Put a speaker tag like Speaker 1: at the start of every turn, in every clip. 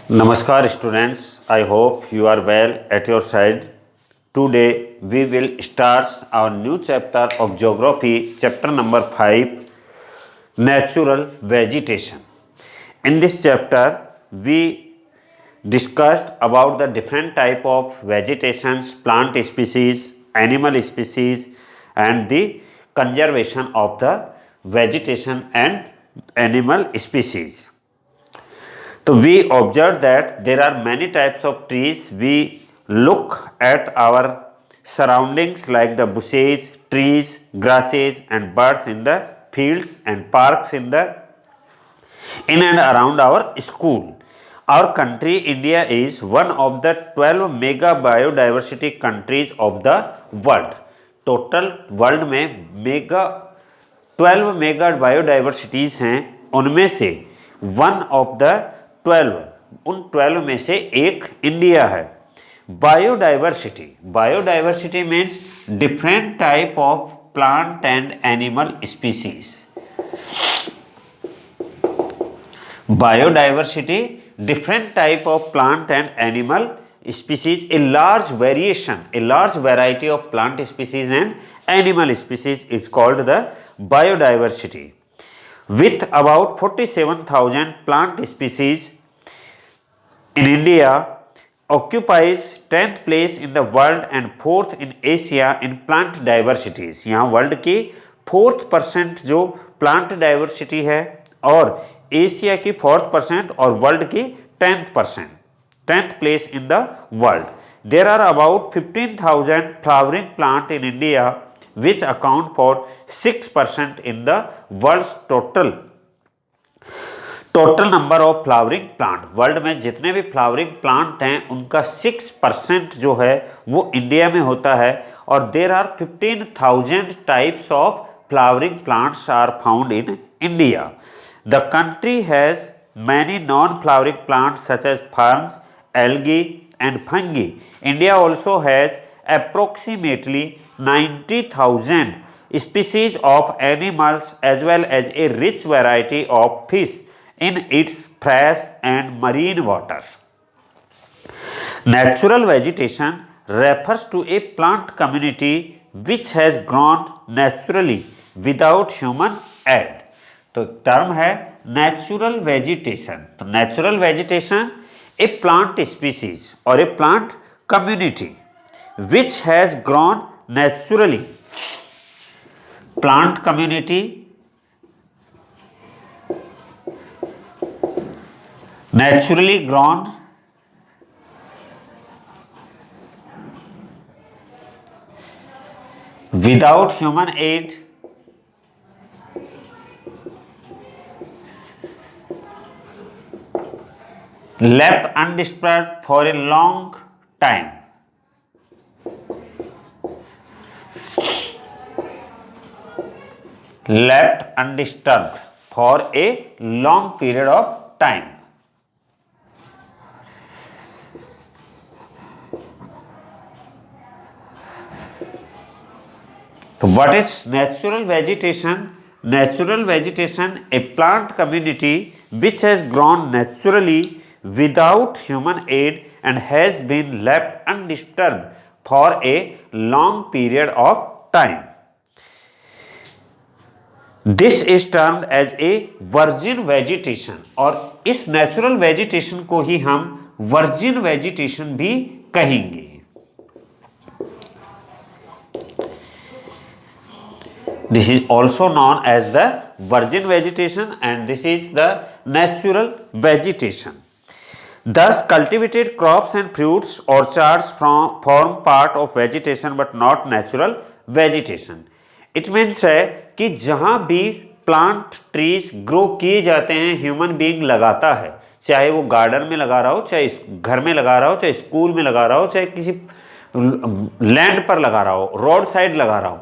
Speaker 1: Namaskar students, I hope you are well at your side. Today we will start our new chapter of geography, chapter number 5, natural vegetation. In this chapter we discussed about the different type of vegetations, plant species, animal species and the conservation of the vegetation and animal species. So we observe that there are many types of trees. We look at our surroundings like the bushes, trees, grasses and birds in the fields and parks in and around our school. Our country India is one of the 12 mega biodiversity countries of the world. Total world में 12 mega biodiversities हैं, उनमें से one of the 12, उन 12 में से एक India है. Biodiversity means different type of plant and animal species. Biodiversity, different type of plant and animal species, a large variety of plant species and animal species is called the biodiversity. With about 47,000 plant species in India occupies 10th place in the world and 4th in Asia in plant diversities. यहाँ world की 4th% जो plant diversity है और Asia की 4th% और world की 10th place in the world. There are about 15,000 flowering plant in India which account for 6% in the world's total number of flowering plant. World में जितने भी फ्लावरिंग प्लांट हैं उनका 6% जो है वो इंडिया में होता है और there are 15,000 types of flowering plants are found in India. The country has many non-flowering plants such as ferns, algae and fungi. India also has approximately 90,000 species of animals as well as a rich variety of fish in its fresh and marine waters. Natural vegetation refers to a plant community which has grown naturally without human aid. तो term है natural vegetation. तो natural vegetation a plant species और a plant community which has grown naturally. Plant community naturally grown without human aid left undisturbed for a long time. Left undisturbed for a long period of time. So what is natural vegetation? Natural vegetation, a plant community which has grown naturally without human aid and has been left undisturbed for a long period of time. This is termed as a virgin vegetation और इस natural vegetation को ही हम virgin vegetation भी कहेंगे. This is also known as the virgin vegetation and this is the natural vegetation. Thus, cultivated crops and fruits, orchards form part of vegetation but not natural vegetation. It means है कि जहाँ भी plant trees grow किए जाते हैं human being लगाता है, चाहे वो गार्डन में लगा रहा हो, चाहे घर में लगा रहा हो, चाहे स्कूल में लगा रहा हो, चाहे किसी लैंड पर लगा रहा हो, रोड साइड लगा रहा हो,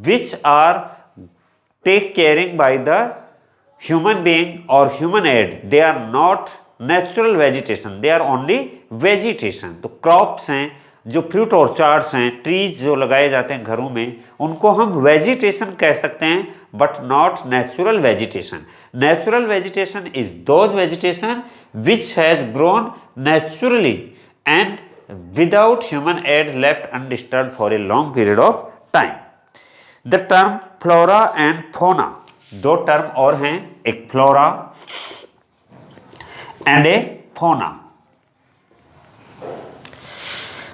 Speaker 1: which are take caring by the human being or human aid, they are not natural vegetation, they are only vegetation. तो क्रॉप्स हैं, जो फ्रूट ऑर्चार्ड्स हैं, ट्रीज जो लगाए जाते हैं घरों में, उनको हम वेजिटेशन कह सकते हैं but not natural vegetation. Natural vegetation is those vegetation which has grown naturally and without human aid left undisturbed for a long period of time. The term flora and fauna, दो term और हैं, एक flora and A fauna.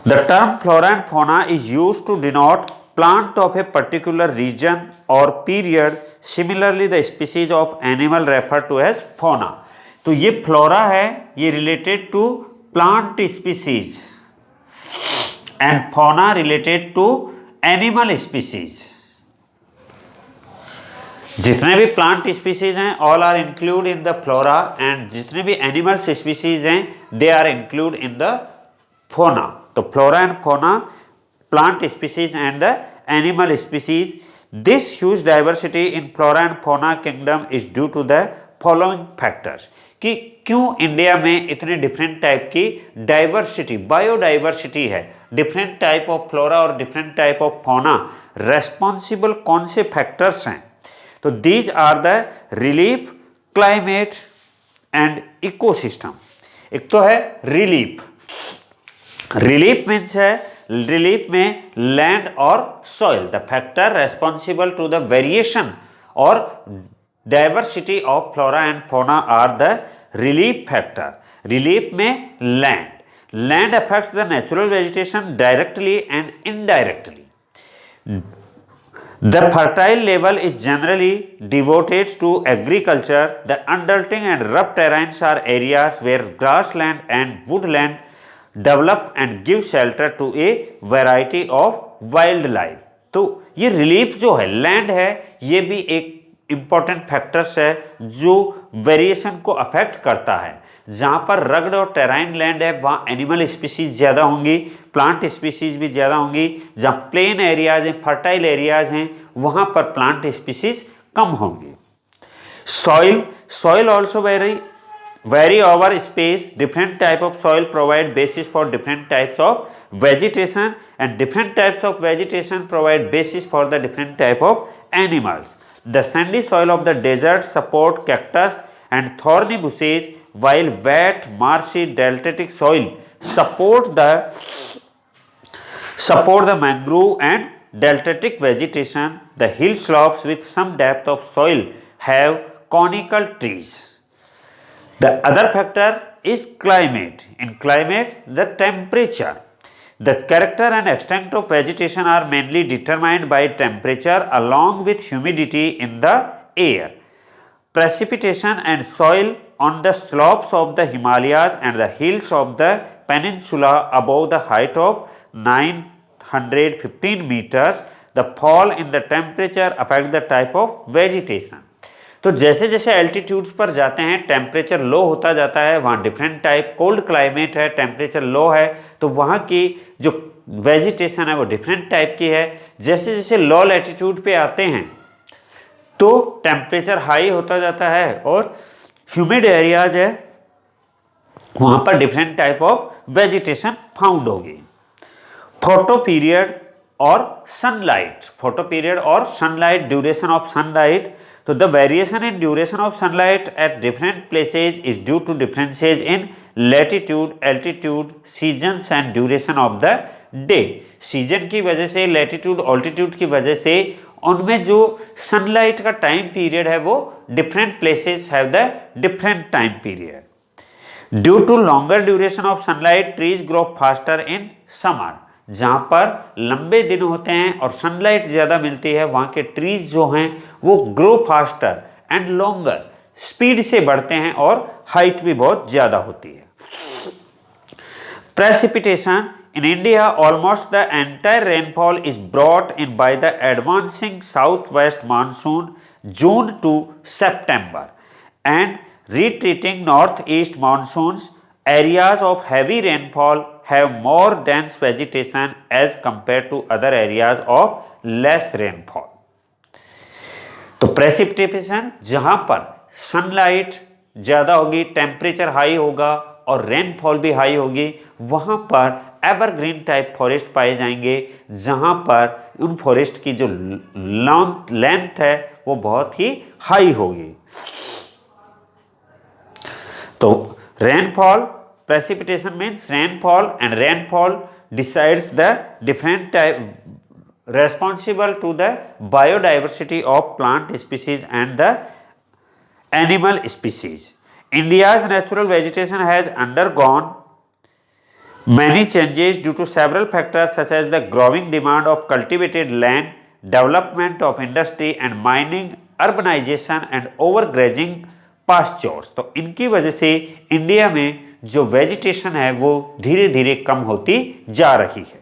Speaker 1: The term flora and fauna is used to denote plant of a particular region or period. Similarly, the species of animal referred to as fauna. तो ये flora है, ये related to plant species and fauna related to animal species. जितने भी plant species हैं all are include in the flora and जितने भी animals species हैं they are include in the fauna. तो flora and fauna, plant species and the animal species. This huge diversity in flora and fauna kingdom is due to the following factors. कि क्यों India में इतने different type की diversity, biodiversity है, different type of flora और different type of fauna. Responsible कौन से factors हैं? तो these are the relief, climate and ecosystem. एक तो है रिलीफ. रिलीफ मीन्स है, रिलीफ में लैंड और soil. The factor responsible to the variation और diversity of flora and fauna are the relief factor. Relief में land. Land affects the natural vegetation directly and indirectly. The fertile level is generally devoted to agriculture. The undulating and rough terrains are areas where grassland and woodland develop and give shelter to a variety of wildlife. तो ये relief जो है, land है, ये भी एक important factors है जो वेरिएशन को अफेक्ट करता है. जहाँ पर रग्ड और टेराइन लैंड है वहाँ एनिमल स्पीसीज ज़्यादा होंगी, प्लांट स्पीसीज भी ज़्यादा होंगी. जहाँ प्लेन एरियाज हैं, फर्टाइल एरियाज हैं, वहाँ पर प्लांट स्पीसीज कम होंगी. Soil also vary over space. Different type of soil provide basis for different types of vegetation and different types of vegetation provide basis for the different type of animals. The sandy soil of the desert support cactus and thorny bushes, while wet, marshy, deltatic soil support the mangrove and deltatic vegetation. The hill slopes with some depth of soil have conical trees. The other factor is climate. In climate, the temperature. The character and extent of vegetation are mainly determined by temperature along with humidity in the air. Precipitation and soil on the slopes of the Himalayas and the hills of the peninsula above the height of 915 meters. The fall in the temperature affect the type of vegetation. तो जैसे जैसे altitudes पर जाते हैं temperature low होता जाता है, वहाँ डिफरेंट टाइप, कोल्ड क्लाइमेट है, टेम्परेचर लो है, तो वहाँ की जो वेजिटेशन है वो डिफरेंट टाइप की है. जैसे जैसे लो लैटिट्यूड पे आते हैं तो टेम्परेचर हाई होता जाता है और ह्यूमिड एरियाज है वहाँ पर different type of vegetation found होगी. फोटो पीरियड और सनलाइट. फोटो पीरियड और sunlight, duration of sunlight. So the variation in duration of sunlight at different places is due to differences in latitude, altitude, seasons and duration of the day. Season की वजह से, latitude, altitude की वजह से उनमें जो sunlight का time period है वो different places have the different time period. Due to longer duration of sunlight trees grow faster in summer. जहाँ पर लंबे दिन होते हैं और सनलाइट ज़्यादा मिलती है वहाँ के ट्रीज जो हैं वो grow faster and longer, speed से बढ़ते हैं और हाइट भी बहुत ज़्यादा होती है. Precipitation in India almost the entire rainfall is brought in by the advancing south west monsoon June to September and retreating northeast monsoons. Areas of heavy rainfall have more dense vegetation as compared to other areas of less rainfall. तो precipitation जहाँ पर sunlight ज़्यादा होगी, temperature high होगा, और rainfall भी high होगी, वहाँ पर एवरग्रीन टाइप फॉरेस्ट पाए जाएंगे, जहाँ पर उन फॉरेस्ट की जो लेंथ है वो बहुत ही हाई होगी। तो rainfall, precipitation means rainfall, and rainfall decides the different type responsible to the biodiversity of plant species and the animal species. India's natural vegetation has undergone many changes due to several factors such as the growing demand of cultivated land, development of industry and mining, urbanization and overgrazing pastures. तो इनकी वजह से India में जो vegetation है वो धीरे धीरे कम होती जा रही है।